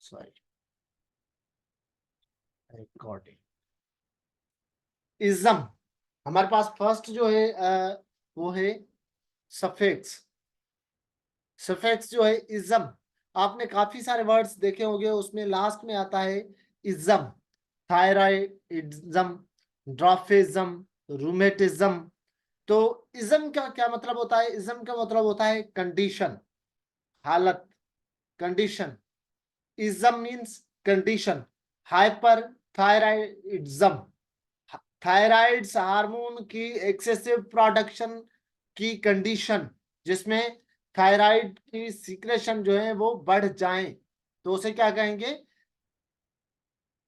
Sorry, recording. Ism, हमारे पास first जो है वो है सफिक्स। सफिक्स जो है इज्म, आपने काफी सारे वर्ड्स देखे होंगे, उसमें लास्ट में आता है इज्म। Thyroidism, ड्राफिज्म, rheumatism. तो इज्म का क्या मतलब होता है? इज्म का मतलब होता है कंडीशन, हालत, condition. Ism means condition. Hyper thyroidism, thyroids hormone की एक्सेसिव प्रोडक्शन की कंडीशन, जिसमें थायराइड की सीक्रेशन जो है वो बढ़ जाए, तो उसे क्या कहेंगे?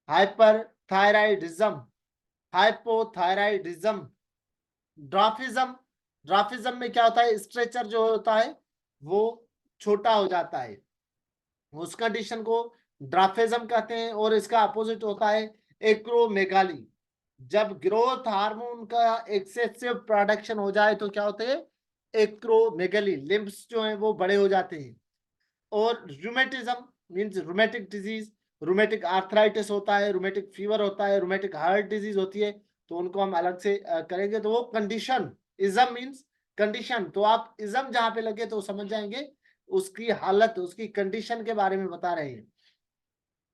Hyper thyroidism, hypothyroidism. Dwarfism, dwarfism में क्या होता है? स्ट्रेचर जो होता है वो छोटा हो जाता है, उस कंडीशन को ड्राफिज्म कहते हैं। और इसका अपोजिट होता है एक्रोमेगाली। जब ग्रोथ हार्मोन का एक्सेसिव प्रोडक्शन हो जाए तो क्या होते हैं? एक्रोमेगली, लिम्ब्स जो हैं वो बड़े हो जाते हैं। और rheumatism means rheumatic disease, rheumatic arthritis होता है, रूमेटिक फीवर होता है, रूमेटिक हार्ट डिजीज होती है, तो उनको हम अलग से करेंगे। तो वो कंडीशन, इज्म मींस कंडीशन। तो आप इज्म जहां पे लगे तो समझ जाएंगे उसकी हालत, उसकी कंडीशन के बारे में बता रहे हैं।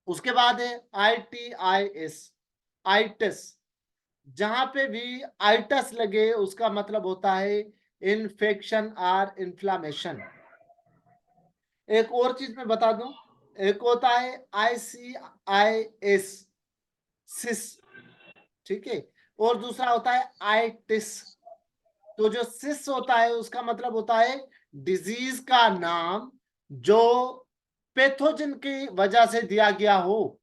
उसके बाद है ITIS, आइटिस। जहां पे भी आइटस लगे उसका मतलब होता है इन्फेक्शन और इन्फ्लामेशन। एक और चीज मैं बता दूं, एक होता है ICIS, सिस, ठीक है, और दूसरा होता है आइटिस। तो जो सिस होता है उसका मतलब होता है डिजीज का नाम जो पैथोजन की वजह से दिया गया हो।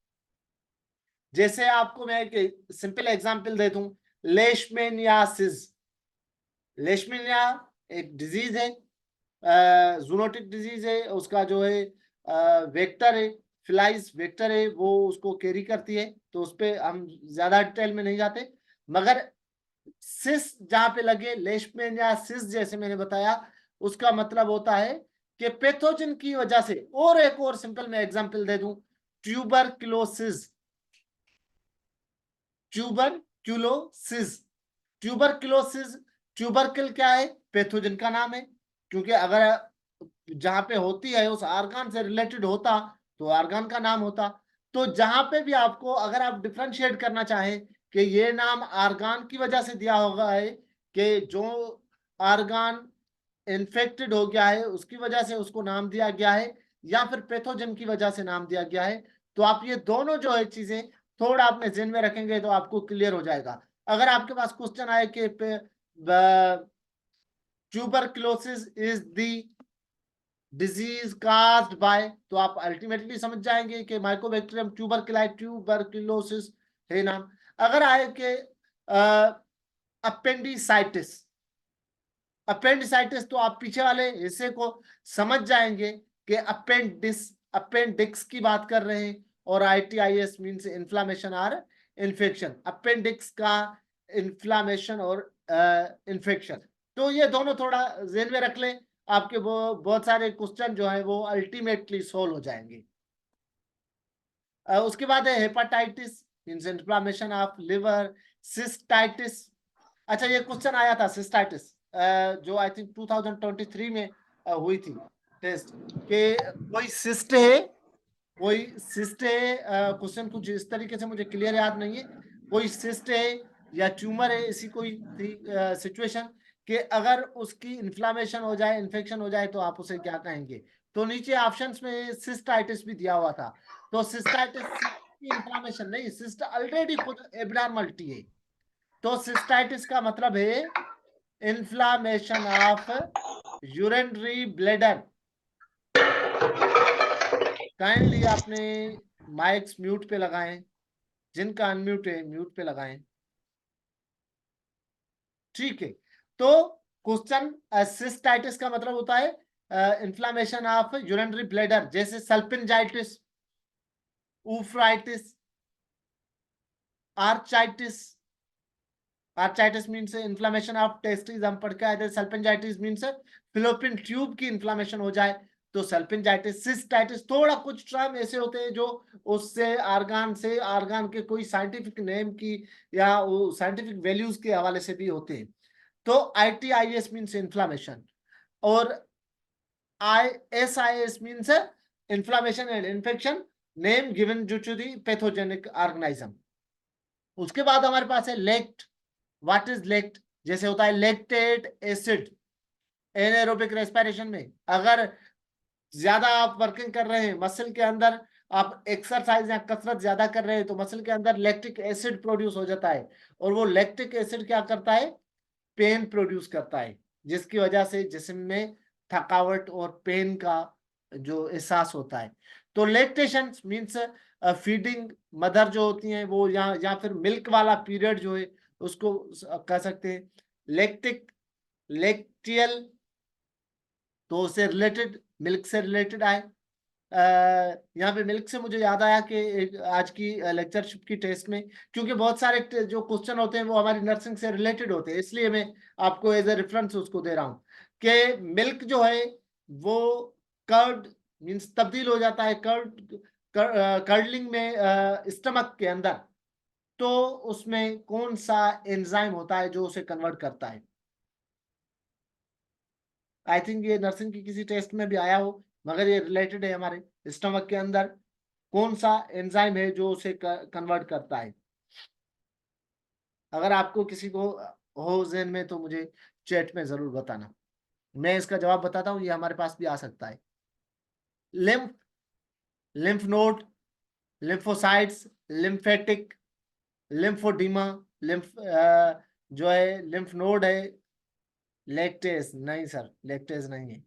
जैसे आपको मैं एक सिंपल एग्जांपल दे दूं, लेशमेनियासिस। लेशमेनिया एक डिजीज है, जूनोटिक डिजीज है, उसका जो है वेक्टर है, फ्लाइज वेक्टर है, वो उसको कैरी करती है, तो उस पर हम ज्यादा डिटेल में नहीं जाते। मगर सिस जहां पे लगे, लेशमेनिया सिस, जैसे मैंने बताया, उसका मतलब होता है कि पैथोजन की वजह से। और एक और सिंपल मैं एग्जांपल दे दूं, ट्यूबरक्लोसिस। ट्यूबरक्लोसिस, ट्यूबरक्लोसिस, ट्यूबरकल क्या है? पैथोजन का नाम है, क्योंकि अगर जहां पे होती है उस आर्गन से रिलेटेड होता तो आर्गन का नाम होता। तो जहां पे भी आपको, अगर आप डिफरेंशिएट करना चाहें कि ये नाम आर्गन की वजह से दिया होगा है कि जो आर्गन इन्फेक्टेड हो गया है उसकी वजह से उसको नाम दिया गया है, या फिर पैथोजन की वजह से नाम दिया गया है, तो आप ये दोनों जो है चीजें थोड़ा अपने जिन में रखेंगे तो आपको क्लियर हो जाएगा। अगर आपके पास क्वेश्चन आए कि tuberculosis is the disease caused by, तो आप अल्टीमेटली समझ जाएंगे कि माइकोबैक्टीरियम ट्यूबरकुलाई, ट्यूबरकुलोसिस है नाम। अगर आए कि अपेंडिसाइटिस, अपेंडिसाइटिस, तो आप पीछे वाले हिस्से को समझ जाएंगे कि अपेंडिक्स की बात कर रहे हैं, और ITIS मींस इन्फ्लामेशन और इन्फेक्शन, अपेंडिक्स का इन्फ्लामेशन और इन्फेक्शन। तो ये दोनों थोड़ा ध्यान में रख लें, आपके वो बहुत सारे क्वेश्चन जो है वो अल्टीमेटली सोल्व हो जाएंगे। उसके बाद है hepatitis means inflammation of liver, cystitis. अच्छा, ये क्वेश्चन आया था सिस्टाइटिस, जो आई थिंक 2023 में हुई थी टेस्ट, कि कोई सिस्ट है, कोई सिस्ट है, क्वेश्चन कुछ इस तरीके से, मुझे क्लियर याद नहीं है, कोई सिस्ट है या ट्यूमर है, इसी कोई सिचुएशन कि अगर उसकी इन्फ्लामेशन हो जाए, इन्फेक्शन हो जाए, तो आप उसे क्या कहेंगे? तो नीचे ऑप्शंस में सिस्टाइटिस भी दिया हुआ था। तो सिस्टाइटिस की इन्फ्लामेशन नहीं, सिस्ट ऑलरेडी खुद एबनॉर्मलिटी है। तो सिस्टाइटिस का मतलब है inflammation of urinary bladder. Kindly आपने माइक्स म्यूट पे लगाएं, जिनका अनम्यूट है म्यूट पे लगाएं, ठीक है। तो क्वेश्चन, सिस्टाइटिस का मतलब होता है इन्फ्लामेशन ऑफ यूरिनरी ब्लैडर, जैसे सल्पिंजाइटिस, ऊफ्राइटिस, आर्चाइटिस। आर्चाइटिस मीन्स इन्फ्लामेशन ऑफ टेस्टिस, हम पढ़ के आए थे। सल्पिंजाइटिस मीन्स फिलोपियन ट्यूब की इन्फ्लामेशन हो जाए, तो सल्फिंजाइटिस, सिस्टाइटिस, थोड़ा कुछ टर्म ऐसे होते हैं जो उससे आर्गान के कोई साइंटिफिक नेम की या साइंटिफिक वैल्यूज के हवाले से भी होते हैं। तो ITIS मीन्स इन्फ्लामेशन, और SIS means inflammation and infection, name given due to the pathogenic organism. उसके बाद हमारे पास है लेक्ट। What is लेक्ट? जैसे होता है लैक्टेट एसिड एनाएरोबिक रेस्पिरेशन में, अगर ज्यादा आप वर्किंग कर रहे हैं मसल के अंदर, आप एक्सरसाइज या कसरत ज्यादा कर रहे हैं, तो मसल के अंदर लैक्टिक एसिड प्रोड्यूस हो जाता है, और वो लैक्टिक एसिड क्या करता है? पेन प्रोड्यूस करता है, जिसकी वजह से जिस्म में थकावट और पेन का जो एहसास होता है। तो लैक्टेशन मीन्स फीडिंग, मदर जो होती हैं वो, या फिर मिल्क वाला पीरियड जो है उसको कह सकते हैं लैक्टिक, लैक्टियल, तो उससे रिलेटेड, मिल्क से रिलेटेड आए। यहाँ पे मिल्क से मुझे याद आया कि आज की लेक्चरशिप की टेस्ट में, क्योंकि बहुत सारे जो क्वेश्चन होते हैं वो हमारी नर्सिंग से रिलेटेड होते हैं, इसलिए मैं आपको एज ए रेफरेंस उसको दे रहा हूँ कि मिल्क जो है वो कर्ड मीन्स तब्दील हो जाता है कर्डलिंग में स्टमक के अंदर, तो उसमें कौन सा एंजाइम होता है जो उसे कन्वर्ट करता है? आई थिंक ये नर्सिंग की किसी टेस्ट में भी आया हो, मगर ये रिलेटेड है हमारे स्टमक के अंदर कौन सा एंजाइम है जो उसे कन्वर्ट करता है। अगर आपको किसी को हो ज़हन में तो मुझे चैट में जरूर बताना, मैं इसका जवाब बताता हूँ, ये हमारे पास भी आ सकता है। Lymph, lymph node, lymphocytes, lymphatic, लिम्फोडीमा, lymph जो है लिम्फ नोड है। लैक्टेज नहीं सर, लैक्टेज नहीं है,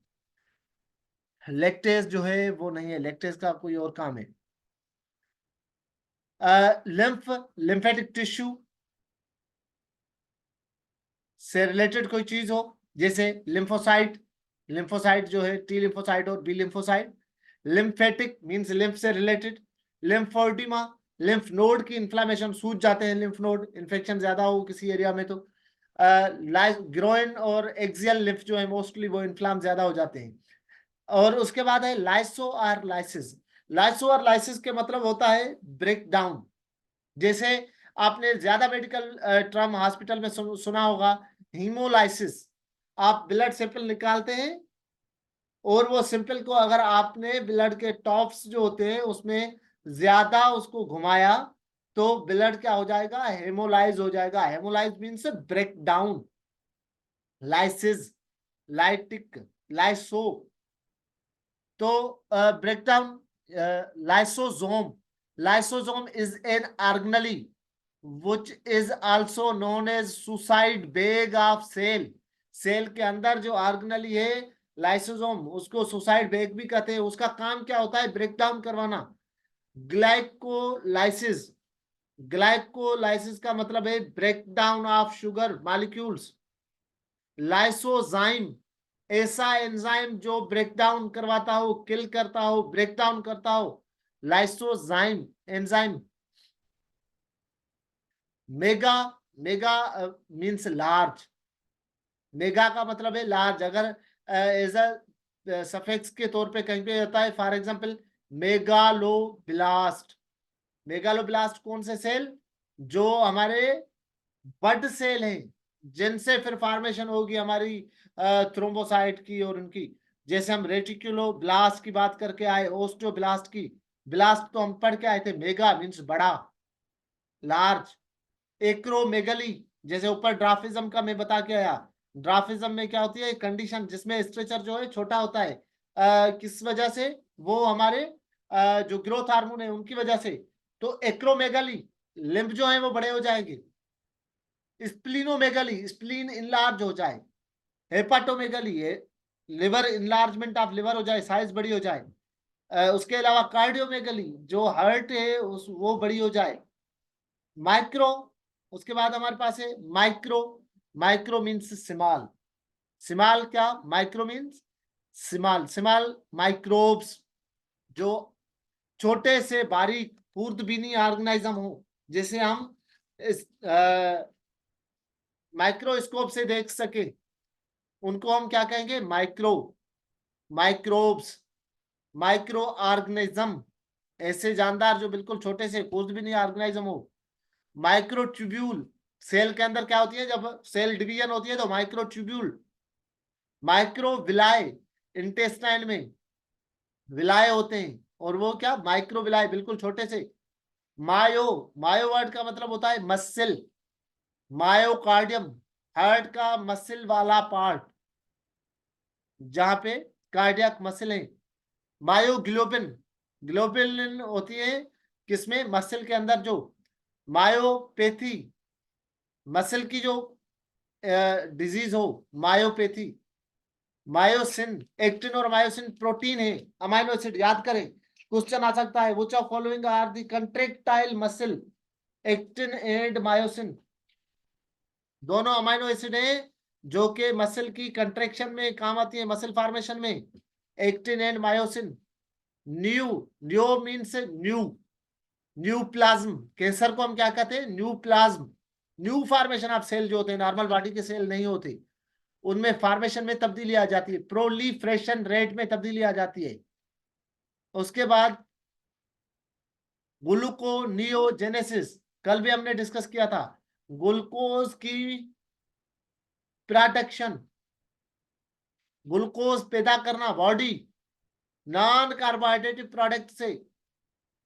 लैक्टेज जो है वो नहीं है, लैक्टेज का कोई और काम है। लिम्फ, लिम्फेटिक टिश्यू से रिलेटेड कोई चीज हो, जैसे लिम्फोसाइट, लिम्फोसाइट जो है टी लिम्फोसाइट और B lymphocyte. Lymphatic means lymph से रिलेटेड। लिम्फोडिमा, लिम्फ नोड की इन्फ्लामेशन, सूज जाते हैं लिम्फ नोड, इन्फेक्शन ज्यादा हो किसी एरिया में तो। ग्रोइन और एक्सियल लिम्फ जो है मोस्टली वो इन्फ्लाम ज्यादा हो जाते हैं। और उसके बाद है लाइसो और लाइसिस। लाइसो और लाइसिस के मतलब होता है ब्रेक डाउन। जैसे आपने ज्यादा मेडिकल टर्म हॉस्पिटल में सुना होगा, हीमोलाइसिस। आप ब्लड सैंपल निकालते हैं और वो सैंपल को अगर आपने ब्लड के टॉप्स जो होते हैं उसमें ज्यादा उसको घुमाया तो ब्लड क्या हो जाएगा? हेमोलाइज हो जाएगा। Haemolyse means break down. Lysis, lytic, lyso, तो breakdown, lysosome, lysosome is an organelle which is also known as suicide bag of cell। Cell के अंदर जो ऑर्गेनेली है लाइसोसोम, उसको सुसाइड बैग भी कहते हैं। उसका काम क्या होता है? ब्रेक डाउन करवाना। ग्लाइकोलाइसिस, ग्लाइकोलाइसिस का मतलब है break down of sugar molecules. Lysozyme, ऐसा एंजाइम जो ब्रेक डाउन करवाता हो, किल करता हो, ब्रेक डाउन करता हो, lysozyme enzyme. Mega, mega means large, mega का मतलब है लार्ज। अगर एज अ सफिक्स के तौर पे कहीं पे होता है, फॉर एग्जांपल मेगालोब्लास्ट। मेगालोब्लास्ट कौन से सेल? जो हमारे बड सेल हैं, जिनसे फिर फॉर्मेशन होगी हमारी थ्रोम्बोसाइट की और उनकी। जैसे हम रेटिकुलोब्लास्ट की बात करके आए, ओस्टियोब्लास्ट की। ब्लास्ट तो हम पढ़ के आए थे, मेगा मीन्स बड़ा, लार्ज। एक्रोमेगली, जैसे ऊपर ड्राफिज्म का मैं बता के आया, ड्राफिज्म में क्या होती है? कंडीशन जिसमें स्ट्रेचर जो है छोटा होता है, किस वजह से? वो हमारे जो ग्रोथ हार्मोन है उनकी वजह से। तो एक्रोमेगली, लिम्फ जो है वो बड़े हो जाएंगे। स्प्लीनोमेगली, स्प्लीन इनलार्ज हो जाए। हेपाटोमेगली है, लिवर इनलार्जमेंट ऑफ लिवर हो जाए, साइज बड़ी हो जाए। उसके अलावा कार्डियोमेगली, जो हार्ट है उस वो बड़ी हो जाए। माइक्रो, उसके बाद हमारे पास है micro. Micro means small, small क्या? Micro means small, small microbes, जो छोटे से बारीक पूर्दबीनी ऑर्गेनिज्म हो, जैसे हम इस माइक्रोस्कोप से देख सके, उनको हम क्या कहेंगे? Micro, microbes. माइक्रो ऑर्गेनिज्म, ऐसे जानदार जो बिल्कुल छोटे से कुछ भी नहीं ऑर्गेनिज्म हो। माइक्रोट्यूब्यूल, सेल के अंदर क्या होती है जब सेल डिवीजन होती है तो माइक्रोट्यूब्यूल। माइक्रोविलाय, इंटेस्टाइन में विलाय होते हैं और वो क्या माइक्रोविलाय बिल्कुल छोटे से। मायो, मायो वर्ड का मतलब होता है मसल। मायोकार्डियम, हार्ट का मसल वाला पार्ट जहां पे कार्डियक मसल है। मायोग्लोबिन, ग्लोबिन होती है किसमें, मसल के अंदर। जो मायोपैथी, मसल की जो डिजीज हो, मायोपैथी। मायोसिन, एक्टिन और मायोसिन प्रोटीन है, अमाइनो एसिड। याद करें, क्वेश्चन आ सकता है which of following are the contractile muscle, actin and myosin. दोनों अमाइनो एसिड है जो कि मसल की कंट्रेक्शन में काम आती है, मसल फॉर्मेशन में। Actin and myosin. Neo, neo means new, neoplasm. Cancer को हम क्या कहते हैं, neoplasm. New formation of cell जो होते हैं, नॉर्मल बॉडी के सेल नहीं होते, उनमें फॉर्मेशन में तब्दीली आ जाती है, प्रोलीफ्रेशन रेट में तब्दीली आ जाती है। उसके बाद ग्लूकोनियोजेनेसिस, कल भी हमने डिस्कस किया था। ग्लूकोज की प्रोडक्शन, ग्लूकोज पैदा करना बॉडी नॉन कार्बोहाइड्रेटिव प्रोडक्ट से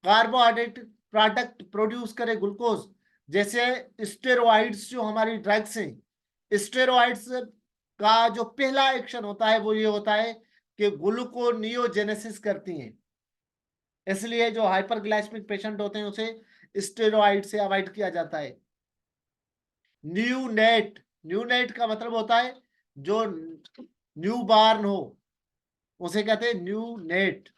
कार्बोहाइड्रेट प्रोडक्ट प्रोड्यूस करे ग्लूकोज। जैसे स्टेरॉइड्स जो हमारी ड्रग्स हैं, स्टेरॉइड्स का जो पहला एक्शन होता है वो ये होता है कि ग्लूकोनियोजेनेसिस करती हैं। इसलिए जो हाइपरग्लाइसेमिक पेशेंट होते हैं उसे स्टेरॉइड से अवॉइड किया जाता है। न्यू नेट, न्यू नेट का मतलब होता है जो न्यू बार्न हो उसे कहते हैं न्यू नेट।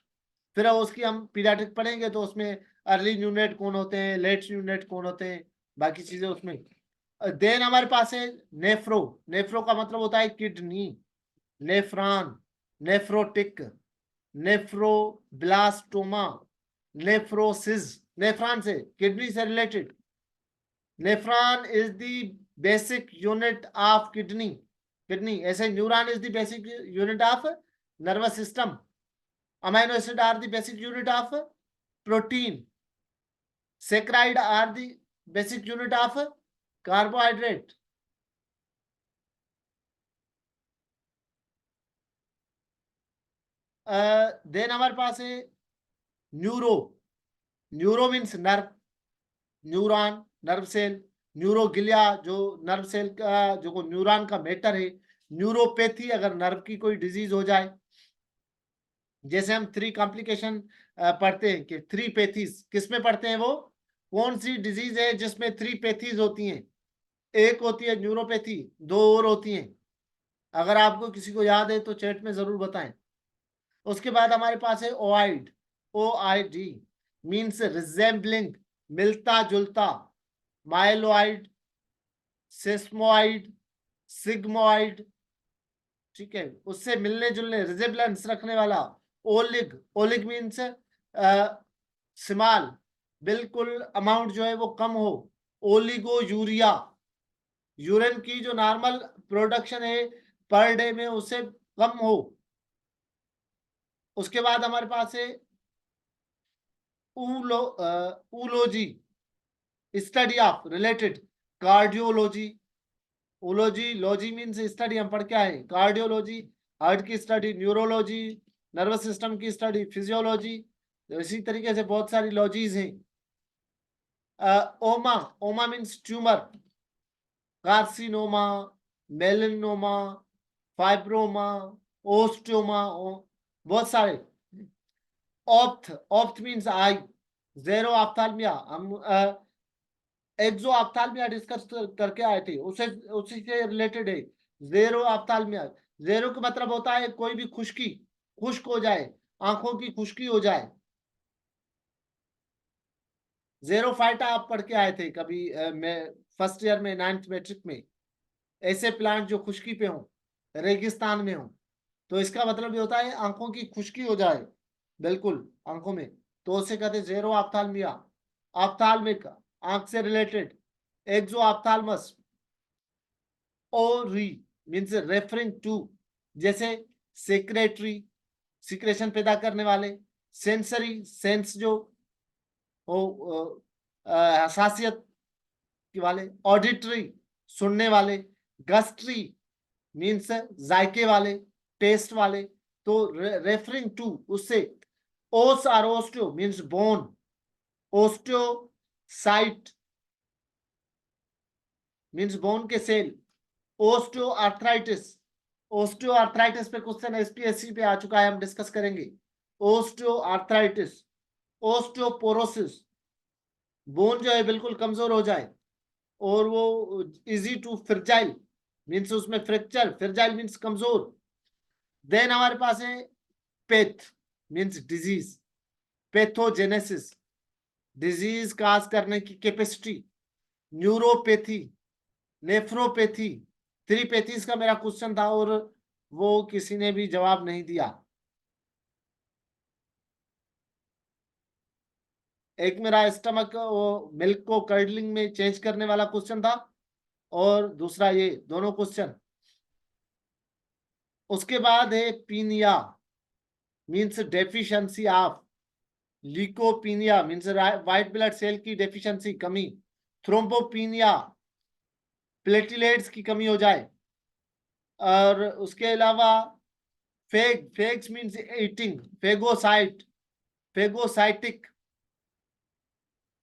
फिर उसकी हम पीडियाट्रिक पढ़ेंगे तो उसमें अर्ली न्यू नेट कौन होते हैं, लेट न्यू नेट कौन होते हैं, बाकी चीजें उसमें। देन हमारे पास है नेफ्रो, नेफ्रो का मतलब होता है kidney. Nephron, nephrotic, nephroblastoma, nephrosis, nephron से किडनी से related. Nephron is the basic unit of kidney, kidney ऐसे neuron is the basic unit of nervous system. Amino acid are the basic unit of protein. Saccharide are the basic unit of carbohydrate. Then हमारे पास है neuro, neuro means nerve, neuron nerve cell. Neuroglia जो nerve cell का जो neuron का matter है। Neuropathy अगर nerve की कोई डिजीज हो जाए, जैसे हम थ्री कॉम्प्लिकेशन पढ़ते हैं कि थ्री पैथीज किसमें पढ़ते हैं, वो कौन सी डिजीज है जिसमें थ्री पैथीज होती हैं। एक होती है न्यूरोपैथी, दो और होती हैं। अगर आपको किसी को याद है तो चैट में जरूर बताएं। उसके बाद हमारे पास है ओआइड, ओ आई डी मीन्स रिजेंबलिंग, मिलता जुलता। माइलोइड, सेस्मोइड, सिग्मोइड, ठीक है, उससे मिलने जुलने रिजेबलेंस रखने वाला। ओलिग, ओलिग मीन्स स्मॉल, बिल्कुल अमाउंट जो है वो कम हो। ओलिगो यूरिया, यूरिन की जो नॉर्मल प्रोडक्शन है पर डे में उससे कम हो। उसके बाद हमारे पास है ology, study of related cardiology. Ology, logy means study, हम पढ़ क्या है, कार्डियोलॉजी हार्ट की स्टडी, न्यूरोलॉजी नर्वस सिस्टम की स्टडी, फिजियोलॉजी। तो इसी तरीके से बहुत सारी लॉजीज हैं। ओमा, ओमा means tumour, carcinoma, melanoma, fibroma, osteoma, बहुत सारे। ऑप्थ, ऑप्थ मीन्स आई। जेरो ऑप्थाल्मिया, हम एक्सो ऑप्थाल्मिया डिस्कस करके आए थे, उसे उसी से रिलेटेड है जेरो ऑप्थाल्मिया। जेरो का मतलब होता है कोई भी खुश्की, खुश्क हो जाए, आंखों की खुश्की हो जाए। जेरो फाइटा आप पढ़ के आए थे कभी मैं फर्स्ट ईयर में, नाइन्थ मैट्रिक में। ऐसे प्लांट जो खुश्की पे हो, रेगिस्तान में हो, तो इसका मतलब ये होता है आंखों की खुश्की हो जाए बिल्कुल आंखों में, तो उसे कहते हैं जेरो ऑप्थाल्मिया। ऑप्थाल्मिक, आंख से रिलेटेड। एक्सो ऑप्थाल्मस, ओ री मीन्स रेफरिंग टू, जैसे सेक्रेटरी, सिक्रेशन पैदा करने वाले, सेंसरी सेंस जो वो हसासियत वाले, ऑडिटरी सुनने वाले, गस्ट्री मीन्स जायके वाले, टेस्ट वाले। तो रेफरिंग टू उससे, os or osteo means bone, osteocyte means bone के cell, osteoarthritis, osteoarthritis पे क्वेश्चन एसपीएससी पे आ चुका है, हम डिस्कस करेंगे। ओस्टियो आर्थराइटिस, ओस्टियोपोरोसिस, बोन जो है बिल्कुल कमजोर हो जाए और वो इजी टू फ्रिजाइल मीन्स उसमें फ्रैक्चर, फ्रिजाइल मीन्स कमजोर। देन हमारे पास है faith means disease, pathogenesis disease cause करने की capacity, neuropathy, nephropathy. Three pathies का मेरा क्वेश्चन था और वो किसी ने भी जवाब नहीं दिया। एक मेरा स्टमक वो मिल्क को कर्डलिंग में चेंज करने वाला क्वेश्चन था और दूसरा ये दोनों क्वेश्चन। उसके बाद है penia means deficiency of, leukopenia means white blood cell की डेफिशिएंसी कमी, थ्रोम्बोपीनिया प्लेटलेट्स की कमी हो जाए, और उसके अलावा phages means eating, phagocyte, phagocytic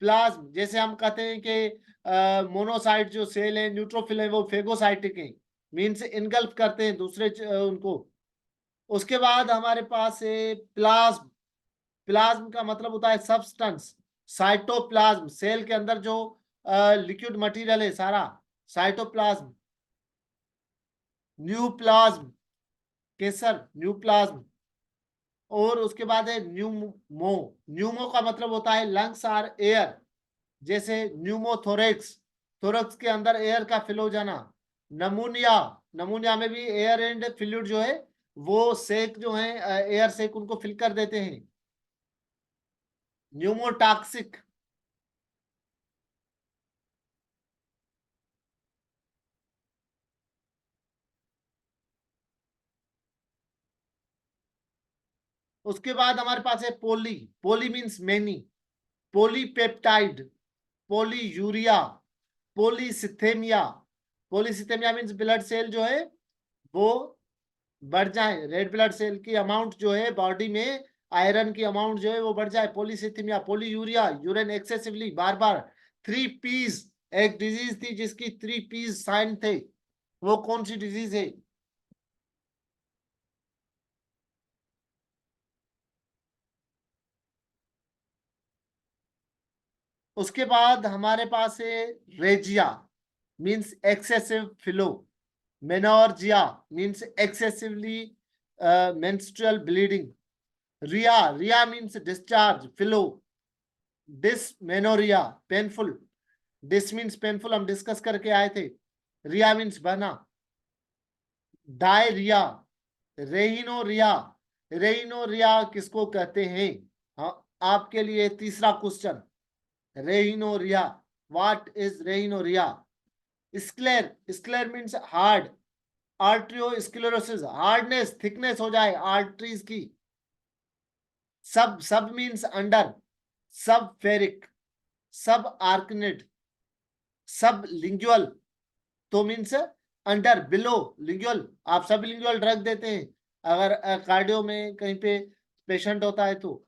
plasm, जैसे हम कहते हैं कि मोनोसाइट जो सेल है, न्यूट्रोफिल है, वो फेगोसाइटिक है मीन्स इनगल्फ करते हैं दूसरे उनको। उसके बाद हमारे पास है प्लाज्म, प्लाज्म का मतलब होता है सब्सटेंस, साइटोप्लाज्म सेल के अंदर जो लिक्विड मटेरियल है सारा, साइटोप्लाज्म, न्यूप्लाज्म, केसर न्यूप्लाज्म। और उसके बाद है न्यूमो, न्यूमो का मतलब होता है लंग्स आर एयर, जैसे न्यूमोथोरेक्स, थोरक्स के अंदर एयर का फिल हो जाना। नमूनिया, नमूनिया में भी एयर एंड फ्लूइड जो है वो सेक जो है एयर सेक उनको फिल कर देते हैं। न्यूमोटॉक्सिक, उसके बाद हमारे पास है poly, poly means many, polypeptide, polyuria, polycythaemia, polycythaemia means blood cell जो है वो बढ़ जाए, रेड ब्लड सेल की अमाउंट जो है बॉडी में, आयरन की अमाउंट जो है वो बढ़ जाए, पोलीसिथेमिया, पोलीयूरिया यूरिन एक्सेसिवली बार बार। थ्री पीज एक डिजीज थी जिसकी थ्री पीज साइन थे, वो कौन सी डिजीज है? उसके बाद हमारे पास है rrhagia means excessive flow, menorrhagia means excessively menstrual bleeding, rhoea, rhoea means discharge flow, dysmenorrhoea painful, dys means painful हम डिस्कस करके आए थे, रिया मीन्स बना, डायरिया, रेहिनोरिया, रेहिनोरिया किसको कहते हैं? हाँ, आपके लिए तीसरा question, rhinorrhoea, what is rhinorrhoea? Scler, scler means hard, arteriosclerosis hardness thickness हो जाए आर्टरीज की, सब मीन्स अंडर, सब फेरिक, सब आर्कनेट, सब लिंगुअल, तो मीन्स अंडर बिलो लिंगुअल, आप सब लिंगुअल ड्रग देते हैं अगर कार्डियो में कहीं पे पेशेंट होता है तो,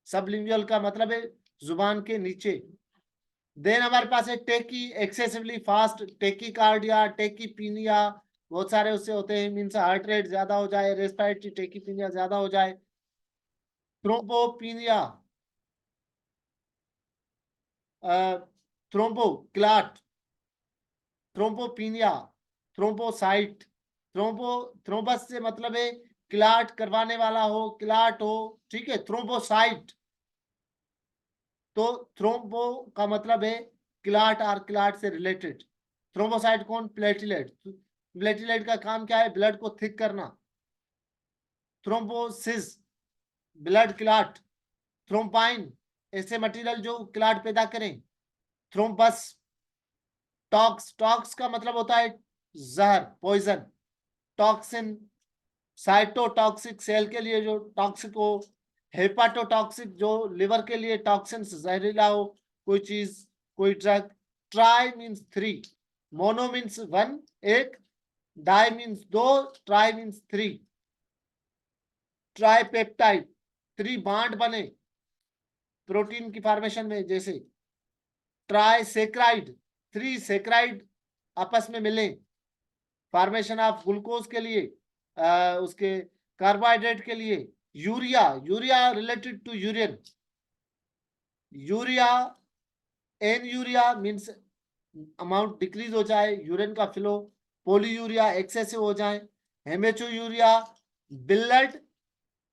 सब लिंगुअल का मतलब है जुबान के नीचे। देन हमारे पास है टेकी, एक्सेसिवली फास्ट, टेकी कार्डिया, टेकी पीनिया, बहुत सारे उससे होते हैं मीन्स हार्ट रेट ज्यादा हो जाए, रेस्पिरेटरी टेकी पीनिया ज्यादा हो जाए, thrombopenia, thrombo clot, thrombopenia, thrombocyte, thrombo, thrombus से मतलब है क्लाट करवाने वाला हो, क्लाट हो, ठीक है, थ्रोम्बोसाइट। तो थ्रोम्बो का मतलब है क्लाट और क्लाट से रिलेटेड, थ्रोम्बोसाइट कौन? प्लेटलेट, प्लेटलेट का काम क्या है? ब्लड को थिक करना, थ्रोम्बोसिस ब्लड क्लाट, थ्रोम्बाइन ऐसे मटेरियल जो क्लाट पैदा करें, थ्रोम्बस, टॉक्स, टॉक्स का मतलब होता है जहर, पॉइजन, टॉक्सिन, साइटोटॉक्सिक सेल के लिए जो टॉक्सिक हो, हेपाटोटॉक्सिक जो लिवर के लिए टॉक्सिन्स जहरीला हो, कोई चीज कोई drug. Tri means 3, mono means 1 एक, di means 2, tri means 3। Tripeptide 3 bond बने प्रोटीन की फॉर्मेशन में, जैसे ट्राइसेक्राइड 3 सेक्राइड आपस में मिले फॉर्मेशन ऑफ ग्लूकोज के लिए, उसके कार्बोहाइड्रेट के लिए। Uria, uria related to urine, uria anuria means amount decrease हो जाए, यूरिन का फ्लो। पोलीयूरिया एक्सेसिव हो जाए। Haematuria blood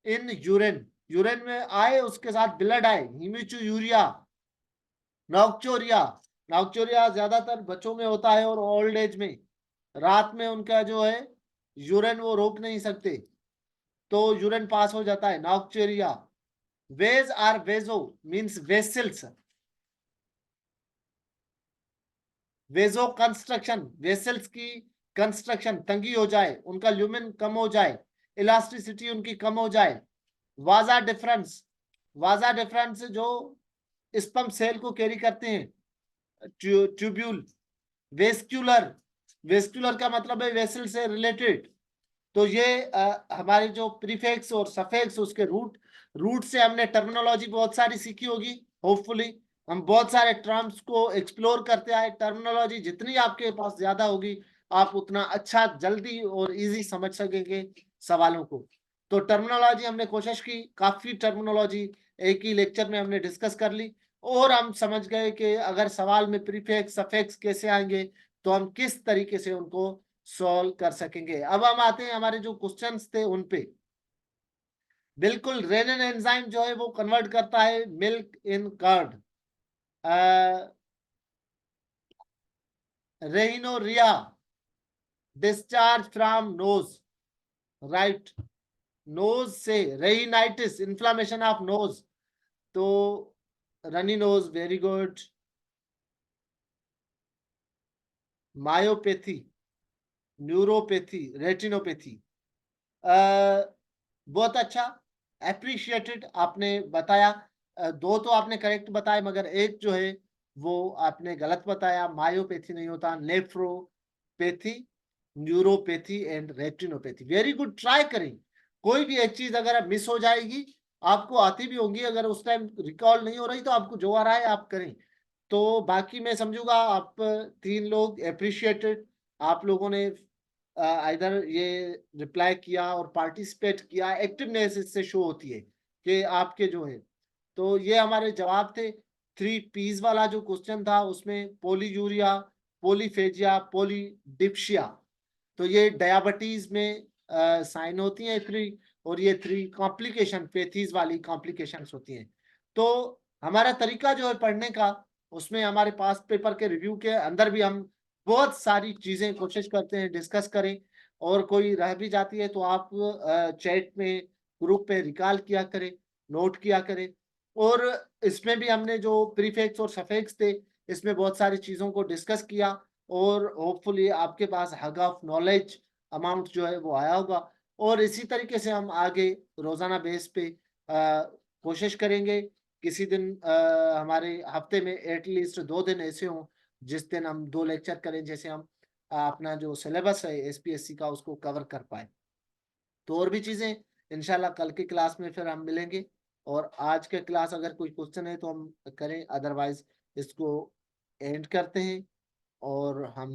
in urine, urine में आए उसके साथ ब्लड आए, हिमेचो यूरिया। नॉक्चोरिया, नॉक्चोरिया ज्यादातर बच्चों में होता है और ओल्ड एज में, रात में उनका जो है यूरिन वो रोक नहीं सकते तो यूरिन पास हो जाता है, nocturia. Vas or vaso means vessels, vaso construction vessels की कंस्ट्रक्शन तंगी हो जाए, उनका ल्यूमेन कम हो जाए, इलास्टिसिटी उनकी कम हो जाए। वाजा डिफरेंस, वाजा डिफरेंस जो स्पर्म सेल को कैरी करते हैं, ट्यूब्यूल। वेस्क्यूलर, वेस्क्यूलर का मतलब है वेसल से रिलेटेड। तो ये हमारे जो प्रीफिक्स और सफिक्स उसके रूट, रूट से हमने टर्मिनोलॉजी बहुत सारी सीखी होगी। होपफुली हम बहुत सारे टर्म्स को एक्सप्लोर करते आए। टर्मिनोलॉजी जितनी आपके पास ज्यादा होगी आप उतना अच्छा जल्दी और इजी समझ सकेंगे सवालों को। तो टर्मिनोलॉजी हमने कोशिश की, काफी टर्मिनोलॉजी एक ही लेक्चर में हमने डिस्कस कर ली और हम समझ गए कि अगर सवाल में प्रीफिक्स सफिक्स कैसे आएंगे तो हम किस तरीके से उनको सॉल्व कर सकेंगे। अब हम आते हैं हमारे जो क्वेश्चंस थे उन पे। बिल्कुल, रेनिन एंजाइम जो है वो कन्वर्ट करता है milk in curd. Rhinorrhoea discharge from nose, right, nose से। रेनिनाइटिस इन्फ्लामेशन ऑफ नोज, तो runny nose, very good. Myopathy, neuropathy, retinopathy, बहुत अच्छा, एप्रिशिएटेड आपने बताया। दो तो आपने करेक्ट बताए मगर एक जो है वो आपने गलत बताया। मायोपैथी नहीं होता, nephropathy, neuropathy and retinopathy. Very good, try करें। कोई भी एक चीज अगर मिस हो जाएगी, आपको आती भी होंगी, अगर उस टाइम रिकॉल नहीं हो रही तो आपको जो आ रहा है आप करें। तो बाकी मैं समझूंगा आप 3 लोग एप्रिशिएटेड, आप लोगों ने इधर ये रिप्लाई किया और पार्टिसिपेट किया, एक्टिवनेस इससे शो होती है कि आपके जो है। तो ये हमारे जवाब थे। 3 पीस वाला जो क्वेश्चन था उसमें पोलीयूरिया, पोलीफेजिया, पोलीडिप्सिया, तो ये डायबिटीज में साइन होती हैं 3, और ये 3 कॉम्प्लिकेशन पैथीज वाली कॉम्प्लिकेशंस होती हैं। तो हमारा तरीका जो है पढ़ने का, उसमें हमारे पास पेपर के रिव्यू के अंदर भी हम बहुत सारी चीजें कोशिश करते हैं डिस्कस करें, और कोई रह भी जाती है तो आप चैट में ग्रुप पे रिकॉल किया करें, नोट किया करें। और इसमें भी हमने जो प्रीफिक्स और सफिक्स थे इसमें बहुत सारी चीजों को डिस्कस किया, और होपफुली आपके पास हग ऑफ नॉलेज अमाउंट जो है वो आया होगा। और इसी तरीके से हम आगे रोजाना बेस पे कोशिश करेंगे। किसी दिन हमारे हफ्ते में एटलीस्ट 2 दिन ऐसे हों जिस दिन हम 2 लेक्चर करें, जैसे हम अपना जो सिलेबस है एसपीएससी का उसको कवर कर पाए। तो और भी चीजें इंशाल्लाह कल की क्लास में फिर हम मिलेंगे। और आज के क्लास अगर कोई क्वेश्चन है तो हम करें, अदरवाइज इसको एंड करते हैं और हम